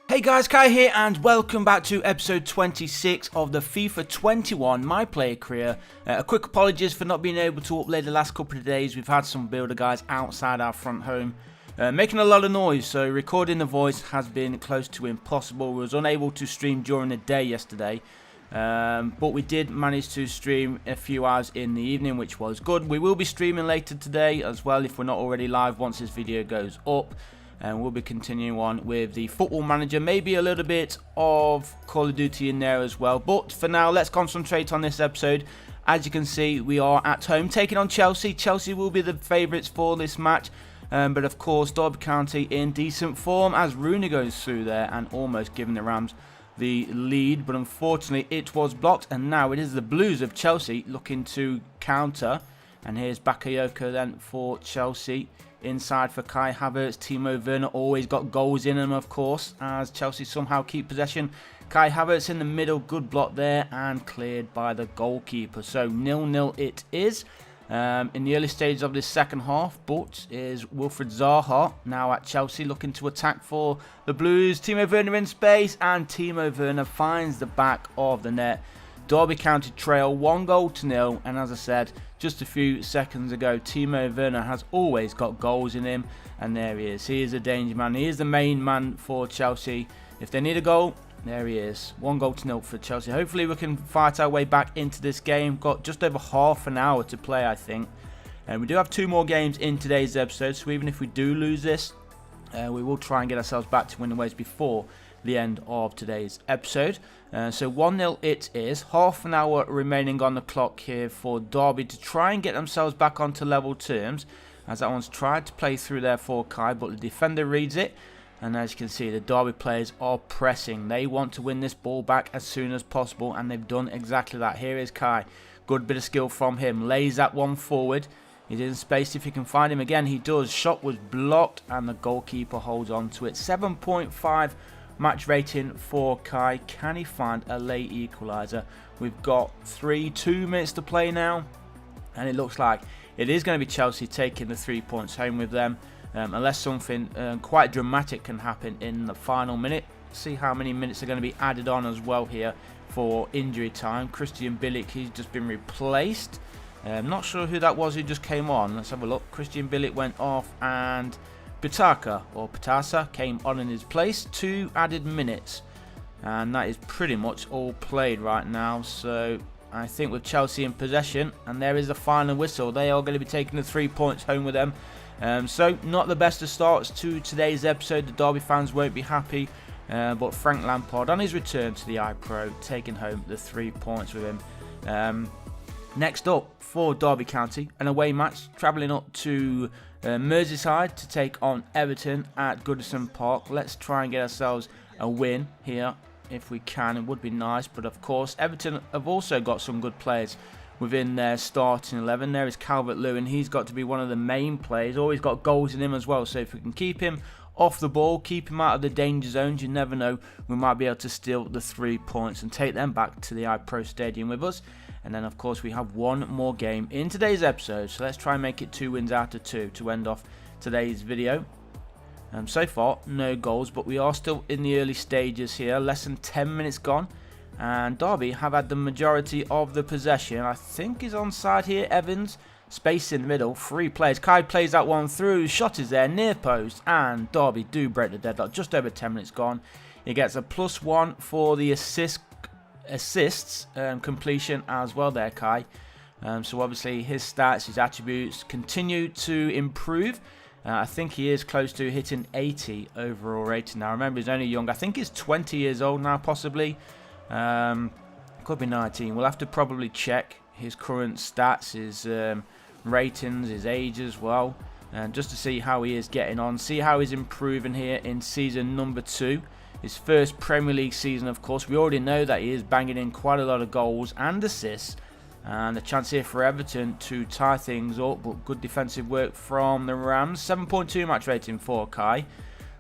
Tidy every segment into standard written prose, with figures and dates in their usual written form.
Hey guys, Kai here and welcome back to episode 26 of the FIFA 21 My Player Career. A quick apologies for not being able to upload the last couple of days. We've had some builder guys outside our front home making a lot of noise, so recording the voice has been close to impossible. We was unable to stream during the day yesterday, but we did manage to stream a few hours in the evening, which was good. We will be streaming later today as well if we're not already live once this video goes up. And we'll be continuing on with the Football Manager, maybe a little bit of Call of Duty in there as well. But for now, let's concentrate on this episode. As you can see, we are at home taking on Chelsea. Chelsea will be the favourites for this match. But of course, Derby County in decent form as Rooney goes through there and almost giving the Rams the lead. But unfortunately, it was blocked. And now it is the Blues of Chelsea looking to counter. And here's Bakayoko then for Chelsea. Inside for Kai Havertz. Timo Werner always got goals in him, of course, as Chelsea somehow keep possession. Kai Havertz in the middle, good block there, and cleared by the goalkeeper. So 0-0 it is in the early stages of this second half. But is Wilfried Zaha now at Chelsea looking to attack for the Blues. Timo Werner in space, and Timo Werner finds the back of the net. Derby County trail 1-0, and as I said just a few seconds ago, Timo Werner has always got goals in him, and there he is. He is a danger man. He is the main man for Chelsea. If they need a goal, there he is. 1-0 for Chelsea. Hopefully we can fight our way back into this game. Got just over half an hour to play, I think, and we do have 2 more games in today's episode, so even if we do lose this, we will try and get ourselves back to winning ways before the end of today's episode. So 1-0 it is. Half an hour remaining on the clock here for Derby to try and get themselves back onto level terms, as that one's tried to play through there for Kai, but the defender reads it, and as you can see, the Derby players are pressing. They want to win this ball back as soon as possible, and they've done exactly that. Here is Kai. Good bit of skill from him. Lays that one forward. He's in space if he can find him again. He does. Shot was blocked, and the goalkeeper holds on to it. 7.5 match rating for Kai. Can he find a late equaliser? We've got 2 minutes to play now, and it looks like it is going to be Chelsea taking the 3 points home with them, unless something quite dramatic can happen in the final minute. See how many minutes are going to be added on as well here for injury time. Christian Bilic, he's just been replaced. Not sure who that was who just came on. Let's have a look. Christian Bilic went off, and Pitasa came on in his place. 2 added minutes, and that is pretty much all played right now. So I think with Chelsea in possession, and there is the final whistle, they are going to be taking the 3 points home with them. So not the best of starts to today's episode. The Derby fans won't be happy, but Frank Lampard on his return to the iPro taking home the 3 points with him. Next up for Derby County, an away match, travelling up to Merseyside to take on Everton at Goodison Park. Let's try and get ourselves a win here if we can. It would be nice, but of course Everton have also got some good players within their starting 11. There is Calvert-Lewin. He's got to be one of the main players. Always got goals in him as well, so if we can keep him off the ball, keep him out of the danger zones, you never know, we might be able to steal the 3 points and take them back to the iPro Stadium with us. And then of course we have 1 more game in today's episode, so let's try and make it 2 wins out of 2 to end off today's video. So far no goals, but we are still in the early stages here. Less than 10 minutes gone, and Derby have had the majority of the possession. I think he's onside here. Evans, space in the middle, 3 players. Kai plays that one through, shot is there, near post, and Derby do break the deadlock. Just over 10 minutes gone. He gets a +1 for the assists completion as well there, Kai. So obviously his stats, his attributes continue to improve. I think he is close to hitting 80 overall rating now. Remember, he's only young. I think he's 20 years old now, possibly. Could be 19. We'll have to probably check his current stats, his ratings, his age as well, just to see how he is getting on, see how he's improving here in season number 2. His first Premier League season, of course. We already know that he is banging in quite a lot of goals and assists. And a chance here for Everton to tie things up, but good defensive work from the Rams. 7.2 match rating for Kai.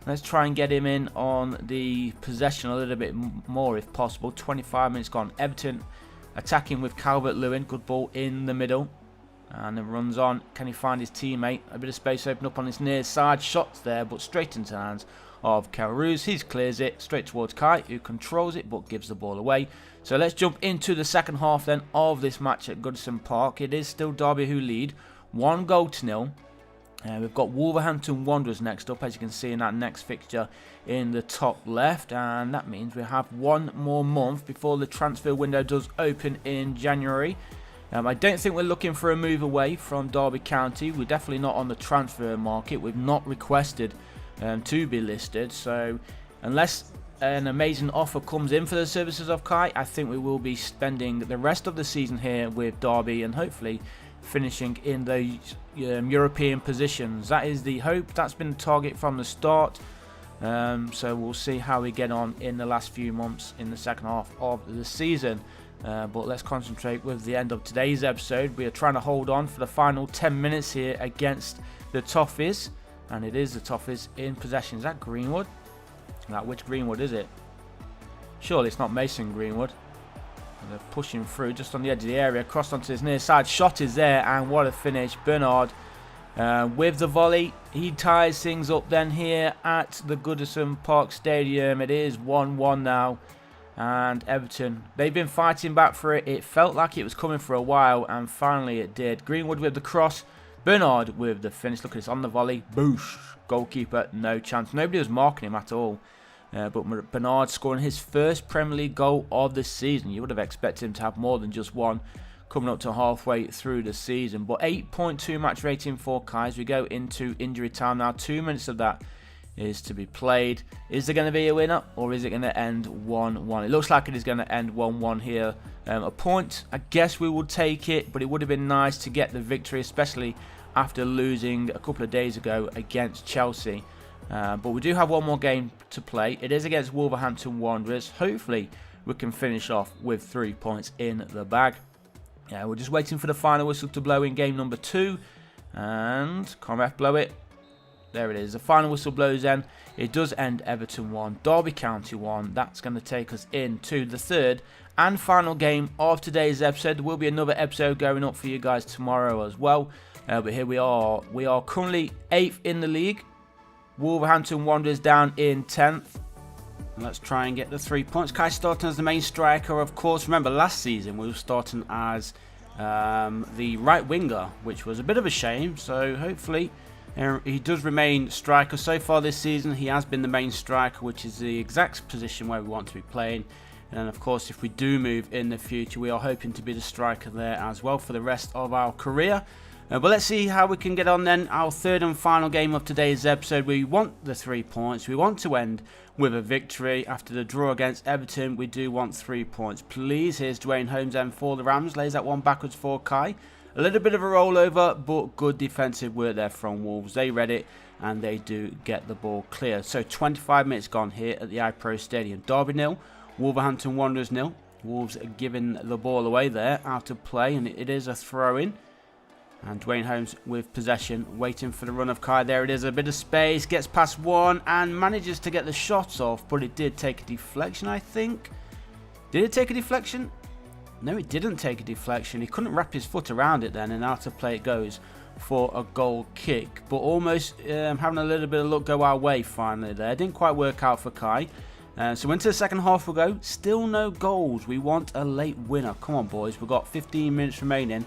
Let's try and get him in on the possession a little bit more if possible. 25 minutes gone. Everton attacking with Calvert-Lewin. Good ball in the middle. And then runs on. Can he find his teammate? A bit of space open up on his near side. Shots there, but straight into the hands of Kelroos. He clears it straight towards Kai, who controls it but gives the ball away. So let's jump into the second half then of this match at Goodison Park. It is still Derby who lead, 1-0. We've got Wolverhampton Wanderers next up, as you can see in that next fixture in the top left, and that means we have one more month before the transfer window does open in January. I don't think we're looking for a move away from Derby County. We're definitely not on the transfer market. We've not requested to be listed, so unless an amazing offer comes in for the services of Kai, I think we will be spending the rest of the season here with Derby and hopefully finishing in those European positions. That is the hope. That's been the target from the start. So we'll see how we get on in the last few months in the second half of the season. But let's concentrate with the end of today's episode. We are trying to hold on for the final 10 minutes here against the Toffees. And it is the Toffees in possession. Is that Greenwood? Now, which Greenwood is it? Surely it's not Mason Greenwood. And they're pushing through just on the edge of the area. Crossed onto his near side. Shot is there. And what a finish. Bernard with the volley. He ties things up then here at the Goodison Park Stadium. It is 1-1 now. And Everton, they've been fighting back for it. It felt like it was coming for a while. And finally it did. Greenwood with the cross. Bernard with the finish. Look at this on the volley. Boosh. Goalkeeper, no chance. Nobody was marking him at all. But Bernard scoring his first Premier League goal of the season. You would have expected him to have more than just one coming up to halfway through the season. But 8.2 match rating for Kai as we go into injury time now. 2 minutes of that is to be played. Is there going to be a winner or is it going to end 1-1? It looks like it is going to end 1-1 here. A point, I guess we would take it, but it would have been nice to get the victory, especially after losing a couple of days ago against Chelsea. But we do have one more game to play. It is against Wolverhampton Wanderers. Hopefully we can finish off with 3 points in the bag. We're just waiting for the final whistle to blow in game number 2. And can ref blow it? There it is. The final whistle blows then. It does end Everton 1, Derby County 1. That's going to take us into the third and final game of today's episode. There will be another episode going up for you guys tomorrow as well. But here we are. We are currently 8th in the league. Wolverhampton Wanderers down in 10th. Let's try and get the 3 points. Kai starting as the main striker, of course. Remember, last season we were starting as the right winger, which was a bit of a shame. So hopefully he does remain striker. So far this season, he has been the main striker, which is the exact position where we want to be playing. And of course, if we do move in the future, we are hoping to be the striker there as well for the rest of our career. But let's see how we can get on then. Our third and final game of today's episode. We want the 3 points. We want to end with a victory. After the draw against Everton, we do want 3 points. Please, here's Dwayne Holmes then for the Rams. Lays that one backwards for Kai. A little bit of a rollover, but good defensive work there from Wolves. They read it and they do get the ball clear. So 25 minutes gone here at the iPro Stadium. Derby 0, Wolverhampton Wanderers 0. Wolves are giving the ball away there out of play, and it is a throw-in. And Dwayne Holmes with possession, waiting for the run of Kai. There it is, a bit of space, gets past one and manages to get the shots off, but it did take a deflection, I think. Did it take a deflection? No, it didn't take a deflection. He couldn't wrap his foot around it then, and out of play it goes for a goal kick. But almost having a little bit of luck go our way finally there. Didn't quite work out for Kai. So into the second half we'll go. Still no goals. We want a late winner. Come on, boys. We've got 15 minutes remaining.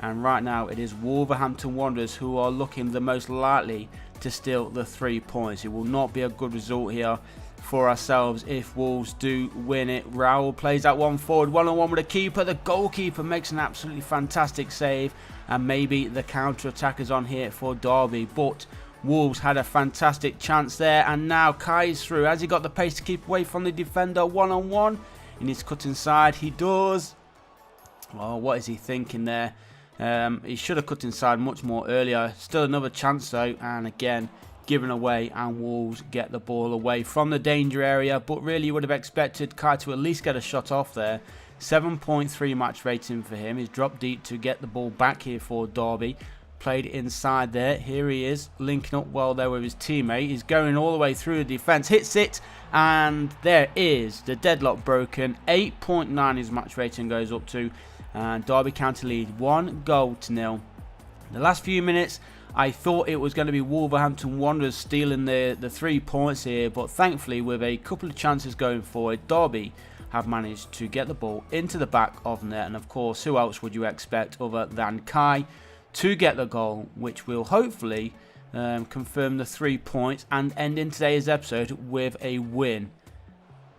And right now it is Wolverhampton Wanderers who are looking the most likely to steal the 3 points. It will not be a good result here for ourselves if Wolves do win it. Raul plays that one forward, one-on-one with the keeper. The goalkeeper makes an absolutely fantastic save. And maybe the counter-attack is on here for Derby. But Wolves had a fantastic chance there. And now Kai is through. Has he got the pace to keep away from the defender one-on-one? He needs to cut inside. He does. Oh, what is he thinking there? He should have cut inside much more earlier. Still another chance though, and again given away, and Wolves get the ball away from the danger area. But really you would have expected Kai to at least get a shot off there. 7.3 match rating for him. He's dropped deep to get the ball back here for Derby. Played inside there. Here he is linking up well there with his teammate. He's going all the way through the defence. Hits it, and there is the deadlock broken. 8.9 his match rating goes up to. And Derby County lead 1-0. The last few minutes I thought it was going to be Wolverhampton Wanderers stealing the 3 points here, but thankfully with a couple of chances going forward, Derby have managed to get the ball into the back of net, and of course who else would you expect other than Kai to get the goal, which will hopefully confirm the 3 points and end in today's episode with a win.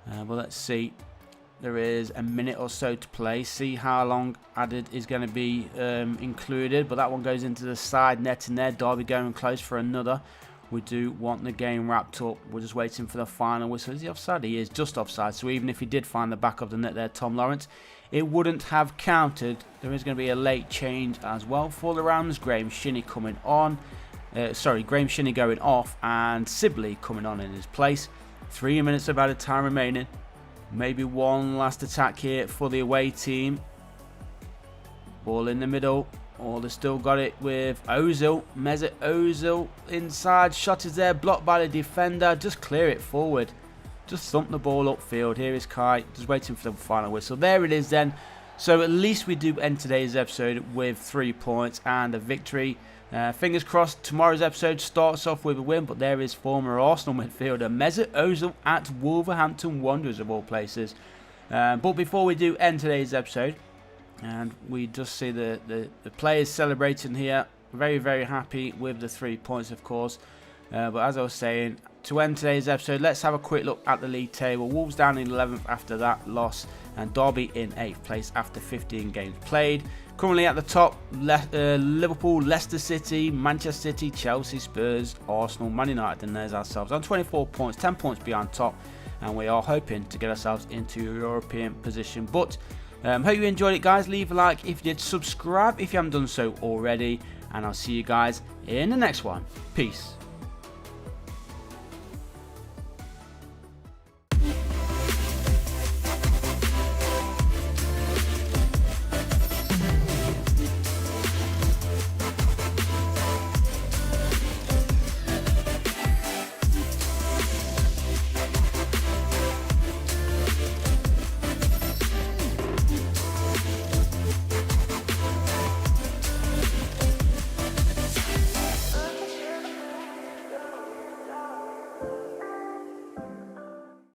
Well, let's see. There is a minute or so to play. See how long added is going to be included. But that one goes into the side net in there. Derby going close for another. We do want the game wrapped up. We're just waiting for the final whistle. Is he offside? He is just offside. So even if he did find the back of the net there, Tom Lawrence, it wouldn't have counted. There is going to be a late change as well for the Rams. Graham Shinney coming on. Graham Shinney going off and Sibley coming on in his place. 3 minutes of added time remaining. Maybe one last attack here for the away team. Ball in the middle. Oh, they've still got it with Ozil. Mesut Ozil inside. Shot is there. Blocked by the defender. Just clear it forward. Just thump the ball upfield. Here is Kai. Just waiting for the final whistle. There it is then. So at least we do end today's episode with 3 points and a victory. Fingers crossed tomorrow's episode starts off with a win, but there is former Arsenal midfielder Mesut Ozil at Wolverhampton Wanderers of all places. But before we do end today's episode, and we just see the players celebrating here, very, very happy with the 3 points, of course. But as I was saying, to end today's episode, let's have a quick look at the league table. Wolves down in 11th after that loss, and Derby in 8th place after 15 games played. Currently at the top, Liverpool, Leicester City, Manchester City, Chelsea, Spurs, Arsenal, Man United, and there's ourselves on 24 points, 10 points behind top, and we are hoping to get ourselves into a European position. But hope you enjoyed it, guys. Leave a like if you did, subscribe if you haven't done so already, and I'll see you guys in the next one. Peace.